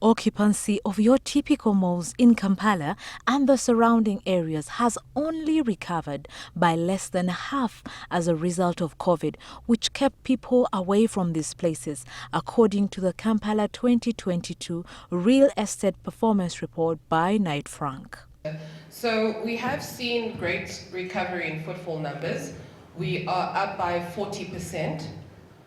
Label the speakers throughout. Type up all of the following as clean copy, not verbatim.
Speaker 1: Occupancy of your typical malls in Kampala and the surrounding areas has only recovered by less than half as a result of COVID, which kept people away from these places, according to the Kampala 2022 Real Estate Performance Report by Knight Frank.
Speaker 2: So we have seen great recovery in footfall numbers. We are up by 40%.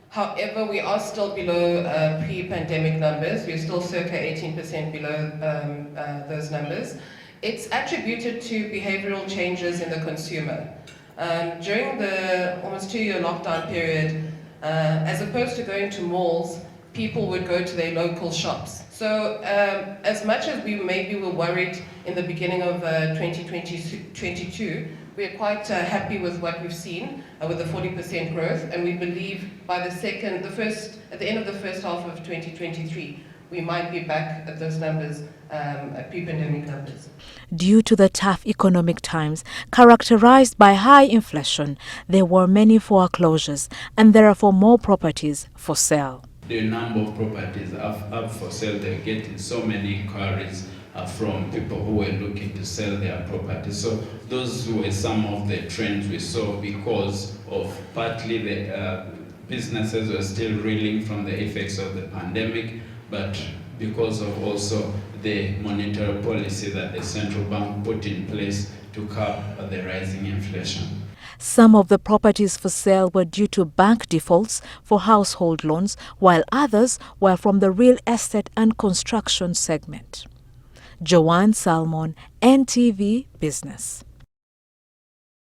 Speaker 2: However, we are still below pre-pandemic numbers. We're still circa 18% below those numbers. It's attributed to behavioral changes in the consumer. During the almost 2-year lockdown period, as opposed to going to malls, people would go to their local shops. So as much as we maybe were worried in the beginning of 2022, we are quite happy with what we've seen with the 40% growth, and we believe by at the end of the first half of 2023, we might be back at those numbers, at pre-pandemic numbers.
Speaker 1: Due to the tough economic times characterized by high inflation, there were many foreclosures and therefore more properties for sale.
Speaker 3: The number of properties up for sale, they're getting so many inquiries from people who were looking to sell their properties. So those were some of the trends we saw because of partly the businesses were still reeling from the effects of the pandemic, but because of also the monetary policy that the central bank put in place to curb the rising inflation.
Speaker 1: Some of the properties for sale were due to bank defaults for household loans, while others were from the real estate and construction segment. Joanne Salmon, NTV Business.